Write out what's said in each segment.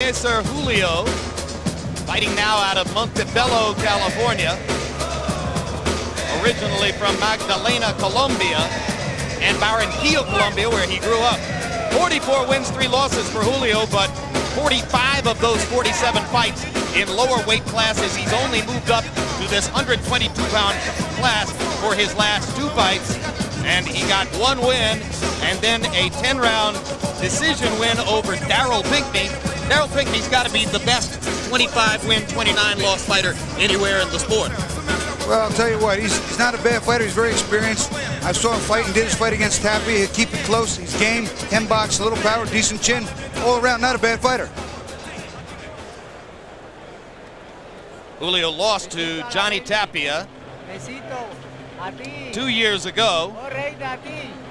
Elicier Julio, fighting now out of Montebello, California. Originally from Magdalena, Colombia, and Barranquilla, Colombia, where he grew up. 44 wins, 3 losses for Julio, but 45 of those 47 fights in lower weight classes. He's only moved up to this 122-pound class for his last 2 fights, and he got 1 win and then a 10-round decision win over Daryl Pinkney. Daryl Pinkney's got to be the best 25-win, 29-loss fighter anywhere in the sport. Well, I'll tell you what, he's not a bad fighter. He's very experienced. I saw him fight and did his fight against Tapia. He'll keep it close. He's game, 10 box, a little power, decent chin. All around, not a bad fighter. Julio lost to Johnny Tapia 2 years ago.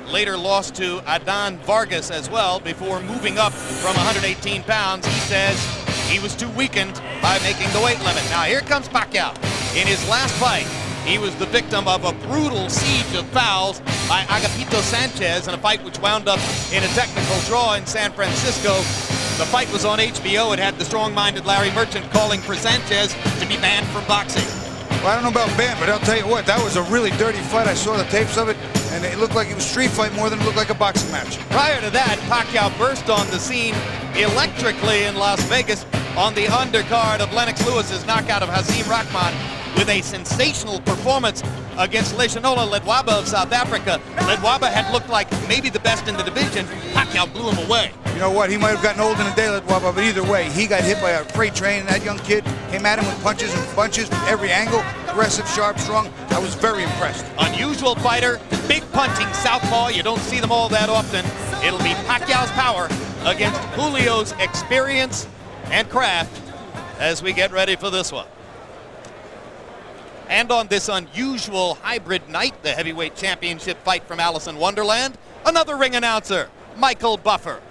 Later lost to Adan Vargas as well before moving up from 118 pounds. He says he was too weakened by making the weight limit. Now here comes Pacquiao. In his last fight, he was the victim of a brutal siege of fouls by Agapito Sanchez in a fight which wound up in a technical draw in San Francisco. The fight was on HBO. It had the strong-minded Larry Merchant calling for Sanchez to be banned from boxing. Well, I don't know about banned, but I'll tell you what, that was a really dirty fight. I saw the tapes of it, and it looked like it was a street fight more than it looked like a boxing match. Prior to that, Pacquiao burst on the scene electrically in Las Vegas on the undercard of Lennox Lewis's knockout of Hasim Rahman with a sensational performance against Leshanola Ledwaba of South Africa. Ledwaba had looked like maybe the best in the division. Pacquiao blew him away. You know what, he might have gotten old in the day, Ledwaba, but either way, he got hit by a freight train, and that young kid came at him with punches and bunches from every angle. Aggressive, sharp, strong. I was very impressed. Unusual fighter, big punching southpaw. You don't see them all that often. It'll be Pacquiao's power against Julio's experience and craft as we get ready for this one. And on this unusual hybrid night, the heavyweight championship fight from Alice in Wonderland, another ring announcer, Michael Buffer.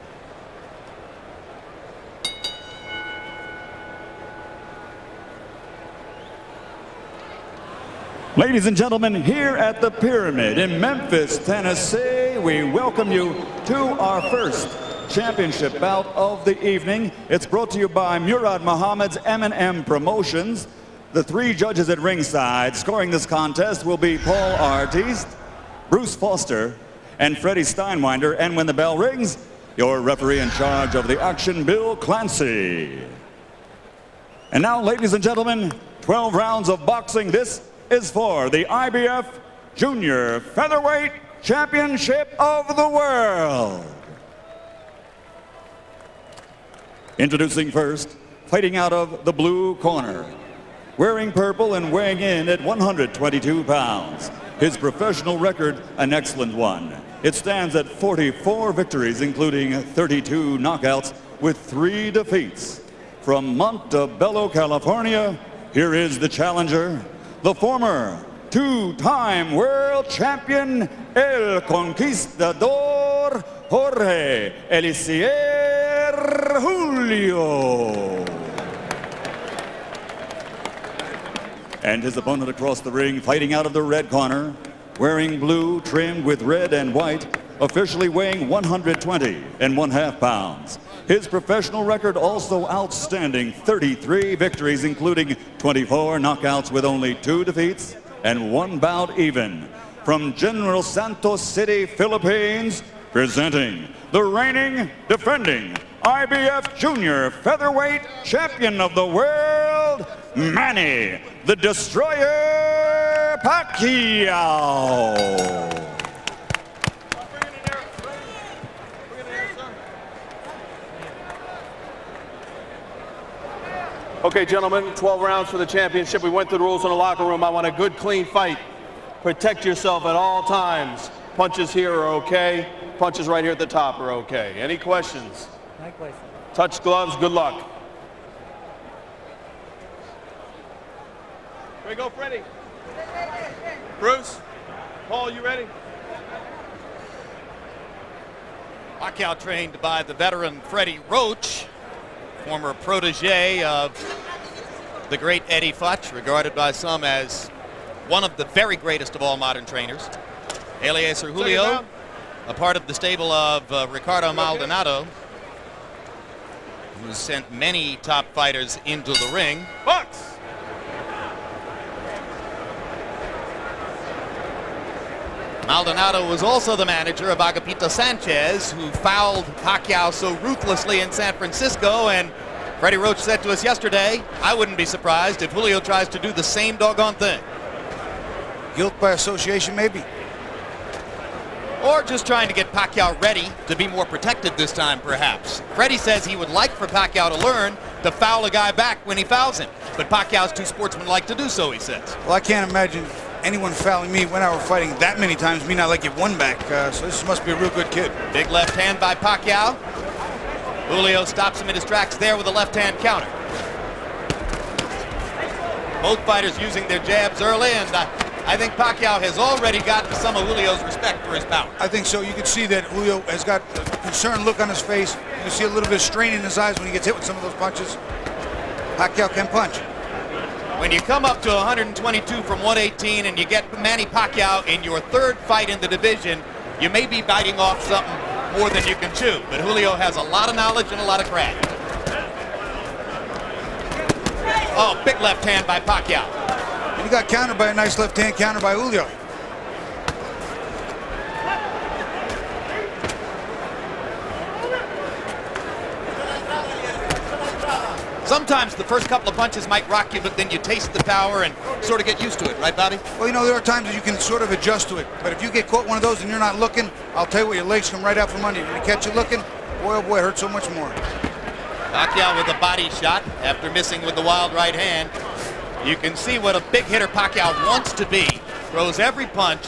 Ladies and gentlemen, here at the Pyramid in Memphis, Tennessee, we welcome you to our first championship bout of the evening. It's brought to you by Murad Muhammad's M&M Promotions. The 3 judges at ringside scoring this contest will be Paul Artiste, Bruce Foster, and Freddie Steinwinder. And when the bell rings, your referee in charge of the action, Bill Clancy. And now, ladies and gentlemen, 12 rounds of boxing. This is for the IBF Junior Featherweight Championship of the World. Introducing first, fighting out of the blue corner, wearing purple and weighing in at 122 pounds. His professional record, an excellent one. It stands at 44 victories, including 32 knockouts with 3 defeats. From Montebello, California, here is the challenger, the former 2-time world champion, El Conquistador, Jorge Elicier Julio. And his opponent across the ring, fighting out of the red corner, wearing blue trimmed with red and white, officially weighing 120.5 pounds. His professional record also outstanding, 33 victories, including 24 knockouts with only 2 defeats and 1 bout even. From General Santos City, Philippines, presenting the reigning, defending IBF Junior Featherweight Champion of the World, Manny, the Destroyer Pacquiao. Okay, gentlemen, 12 rounds for the championship. We went through the rules in the locker room. I want a good, clean fight. Protect yourself at all times. Punches here are okay. Punches right here at the top are okay. Any questions? No question. Touch gloves. Good luck. Here we go, Freddie. Bruce, Paul, you ready? Pacquiao trained by the veteran Freddie Roach, former protege of the great Eddie Futch, regarded by some as one of the very greatest of all modern trainers. Eliezer Julio, a part of the stable of Ricardo Maldonado. who sent many top fighters into the ring. Box. Maldonado was also the manager of Agapito Sanchez, who fouled Pacquiao so ruthlessly in San Francisco, and Freddie Roach said to us yesterday, I wouldn't be surprised if Julio tries to do the same doggone thing. Guilt by association, maybe. Or just trying to get Pacquiao ready to be more protected this time, perhaps. Freddie says he would like for Pacquiao to learn to foul a guy back when he fouls him, but Pacquiao's too sportsmanlike to do so, he says. Well, I can't imagine anyone fouling me when I were fighting that many times, me not like it one back, so this must be a real good kid. Big left hand by Pacquiao. Julio stops him in his tracks there with a left hand counter. Both fighters using their jabs early, and I think Pacquiao has already gotten some of Julio's respect for his power. I think so. You can see that Julio has got a concerned look on his face. You can see a little bit of strain in his eyes when he gets hit with some of those punches. Pacquiao can punch. When you come up to 122 from 118 and you get Manny Pacquiao in your third fight in the division, you may be biting off something more than you can chew. But Julio has a lot of knowledge and a lot of craft. Oh, big left hand by Pacquiao. And he got countered by a nice left hand counter by Julio. Sometimes the first couple of punches might rock you, but then you taste the power and sort of get used to it, right, Bobby? Well, you know, there are times that you can sort of adjust to it. But if you get caught one of those and you're not looking, I'll tell you what, your legs come right out from under you. When you catch you looking, boy, oh boy, it hurts so much more. Pacquiao with a body shot after missing with the wild right hand. You can see what a big hitter Pacquiao wants to be. Throws every punch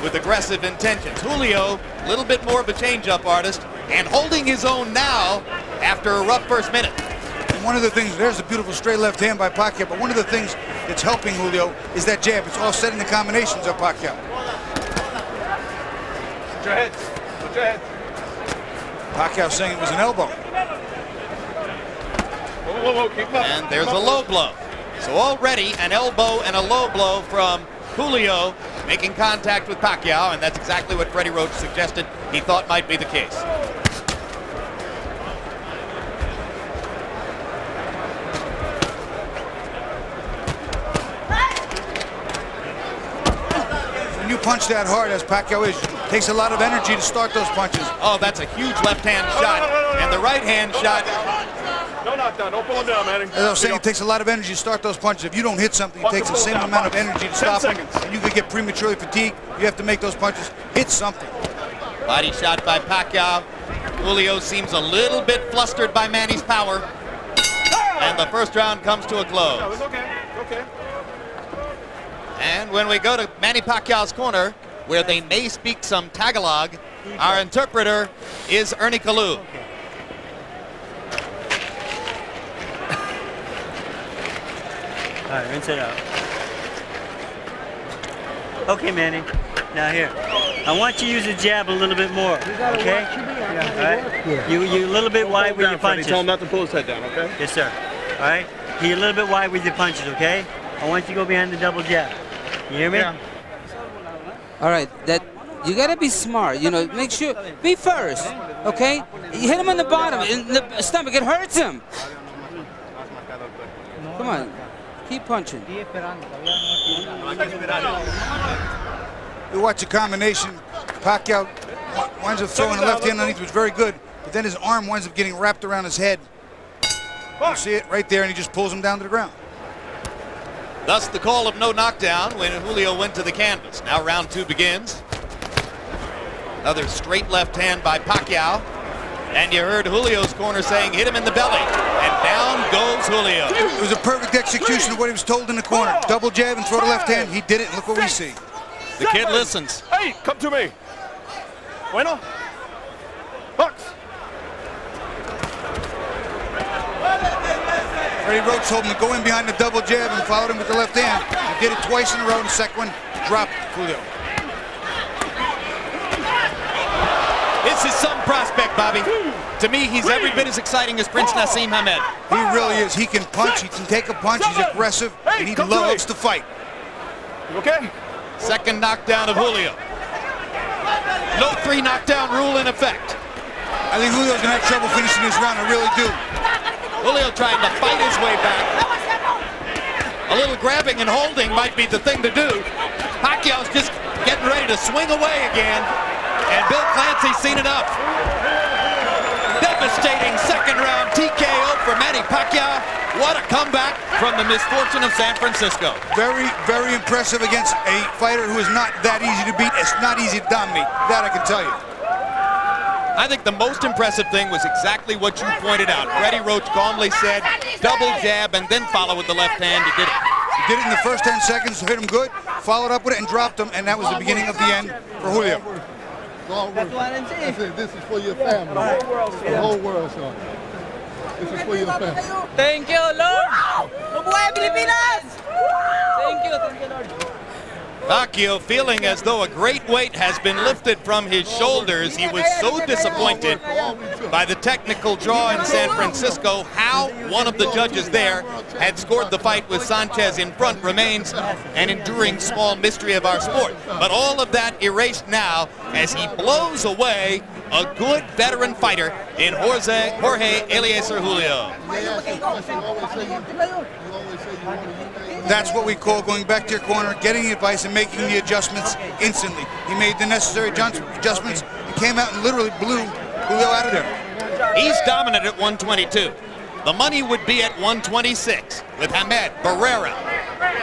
with aggressive intentions. Julio, a little bit more of a change-up artist, and holding his own now after a rough first minute. One of the things, there's a beautiful straight left hand by Pacquiao, but one of the things that's helping Julio is that jab. It's offsetting the combinations of Pacquiao. Put your heads. Put your heads. Pacquiao saying it was an elbow. Whoa, keep up. And there's a low blow. So already an elbow and a low blow from Julio making contact with Pacquiao, and that's exactly what Freddie Roach suggested he thought might be the case. When you punch that hard, as Pacquiao is, it takes a lot of energy to start those punches. Oh, that's a huge left-hand shot, and the right-hand shot. No knockdown. Don't pull him down, Manny. As I was saying, it takes a lot of energy to start those punches. If you don't hit something, it takes the same amount of energy to stop them. And you could get prematurely fatigued. You have to make those punches hit something. Body shot by Pacquiao. Julio seems a little bit flustered by Manny's power. And the first round comes to a close. No, it's okay. Okay. And when we go to Manny Pacquiao's corner, where they may speak some Tagalog, our interpreter is Ernie Kalu. All right, rinse it out. Okay, Manny. Now here, I want you to use the jab a little bit more. Okay? All right. You a little bit wide with your punches. Tell him not to pull his head down, okay? Yes, sir. All right. You're a little bit wide with your punches. Okay? I want you to go behind the double jab. You hear me? Yeah. All right, that you gotta be smart. You know, make sure be first. Okay? You hit him on the bottom, in the stomach. It hurts him. Come on, keep punching. You watch a combination. Pacquiao winds up throwing the left hand underneath, was very good, but then his arm winds up getting wrapped around his head. You see it right there, and he just pulls him down to the ground. Thus the call of no knockdown when Julio went to the canvas. Now round two begins. Another straight left hand by Pacquiao. And you heard Julio's corner saying, hit him in the belly. And down goes Julio. It was a perfect execution of what he was told in the corner. Double jab and throw the left hand. He did it, and look what we see. The kid listens. Hey, come to me. Bueno. Box. Freddie Roach told him to go in behind the double jab and followed him with the left hand. He did it twice in a row, and the second one dropped Julio. This is some prospect, Bobby. To me, he's every bit as exciting as Prince Nassim Hamed. He really is. He can punch. He can take a punch. He's aggressive, and he loves to fight. You okay? Second knockdown of Julio. No 3 knockdown rule in effect. I think Julio's going to have trouble finishing this round. I really do. Julio trying to fight his way back. A little grabbing and holding might be the thing to do. Pacquiao's just getting ready to swing away again. And Bill Clancy's seen enough. Devastating second round TKO for Manny Pacquiao. What a comeback from the misfortune of San Francisco. Very, very impressive against a fighter who is not that easy to beat. It's not easy to dominate. That I can tell you. I think the most impressive thing was exactly what you pointed out. Freddie Roach calmly said, double jab and then follow with the left hand. He did it. He did it in the first 10 seconds, hit him good, followed up with it and dropped him, and that was the beginning of the end for Julio. That's what I'm saying. This is for your family. The whole world, son. This is for your family. Thank you, Lord. Mabuhay Pilipinas! Thank you, Lord. Pacquiao feeling as though a great weight has been lifted from his shoulders. He was so disappointed by the technical draw in San Francisco. How one of the judges there had scored the fight with Sanchez in front remains an enduring small mystery of our sport. But all of that erased now as he blows away a good veteran fighter in Jorge Elicier Julio. That's what we call going back to your corner, getting the advice, and making the adjustments instantly. He made the necessary adjustments and came out and literally blew Julio out of there. He's dominant at 122. The money would be at 126 with Hamed, Barrera,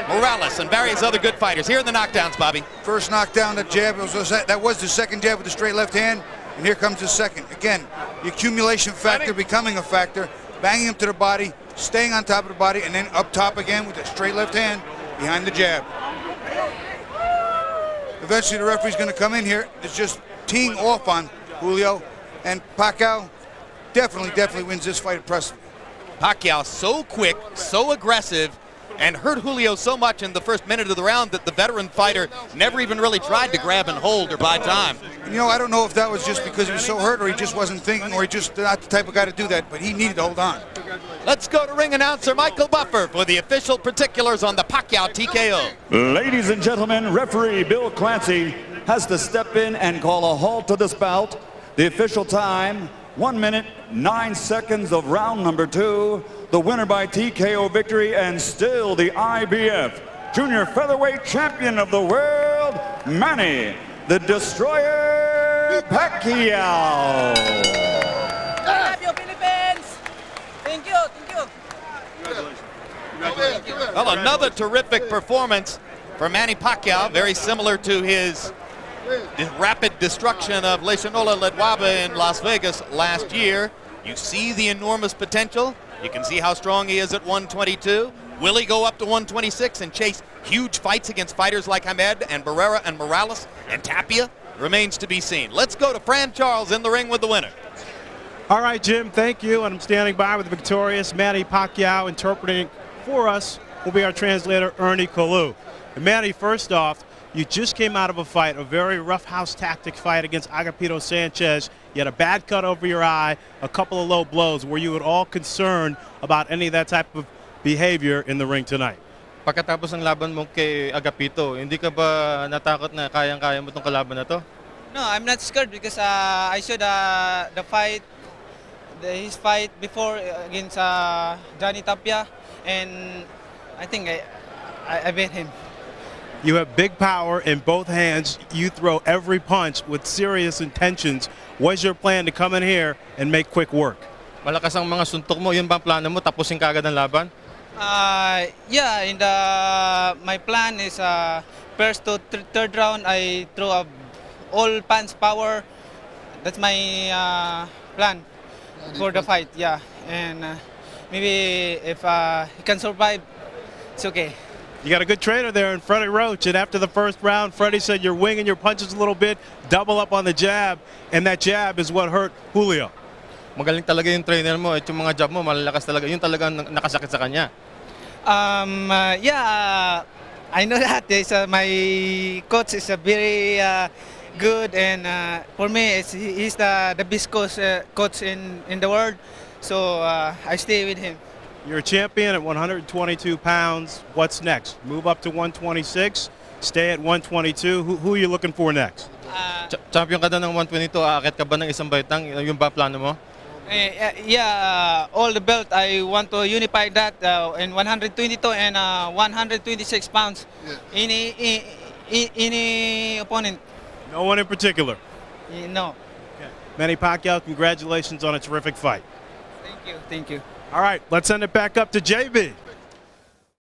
Morales, and various other good fighters. Here are the knockdowns, Bobby. First knockdown, that jab, that was the second jab with the straight left hand, and here comes the second. Again, the accumulation factor becoming a factor, banging him to the body, staying on top of the body, and then up top again with the straight left hand behind the jab. Eventually the referee's going to come in here. It's just teeing off on Julio, and Pacquiao definitely wins this fight impressively. Pacquiao so quick, so aggressive, and hurt Julio so much in the first minute of the round that the veteran fighter never even really tried to grab and hold or buy time. You know, I don't know if that was just because he was so hurt or he just wasn't thinking or he just not the type of guy to do that, but he needed to hold on. Let's go to ring announcer Michael Buffer for the official particulars on the Pacquiao TKO. Ladies and gentlemen, referee Bill Clancy has to step in and call a halt to this bout. The official time, 1 minute, 9 seconds of round number 2. The winner by TKO victory and still the IBF Junior Featherweight Champion of the world, Manny, the Destroyer Pacquiao. Love you, Philippines! Thank you, thank you. Well, another terrific performance for Manny Pacquiao, very similar to his rapid destruction of Leishanola Ledwaba in Las Vegas last year. You see the enormous potential. You can see how strong he is at 122. Will he go up to 126 and chase huge fights against fighters like Hamed and Barrera and Morales and Tapia? Remains to be seen. Let's go to Fran Charles in the ring with the winner. All right, Jim, thank you. And I'm standing by with the victorious Manny Pacquiao. Interpreting for us will be our translator, Ernie Kalu. And Manny, first off, you just came out of a fight, a very rough house tactic fight against Agapito Sanchez. You had a bad cut over your eye, a couple of low blows. Were you at all concerned about any of that type of behavior in the ring tonight? Pagkatapos ng laban mo kay Agapito, hindi ka ba natakot na kayang-kaya mo itong kalaban na to? No, I'm not scared because I saw his fight before against Johnny Tapia, and I think I beat him. You have big power in both hands. You throw every punch with serious intentions. What's your plan to come in here and make quick work? Malakas ang mga suntok mo, yun ba ang plano mo? Tapusin ka agad ang laban? Yeah, my plan is first to third round I throw up all punch power. That's my plan for the fight. Yeah, and maybe if he can survive, it's okay. You got a good trainer there in Freddie Roach, and after the first round, Freddie said you're winging your punches a little bit, double up on the jab, and that jab is what hurt Julio. Magaling talaga yung trainer mo at yung mga jab mo, malalakas talaga. Yun talaga nakasakit sa kanya. Yeah, I know that. My coach is a very good, and for me, he's the best coach in the world. So I stay with him. You're a champion at 122 pounds. What's next? Move up to 126, stay at 122. Who are you looking for next? Champion ka na ng 122, aakit ka ba ng isang baitang? Yung ba plano mo? All the belt, I want to unify that in 122 and 126 pounds. Any opponent. No one in particular. No. Manny Pacquiao, congratulations on a terrific fight. Thank you. All right, let's send it back up to JB.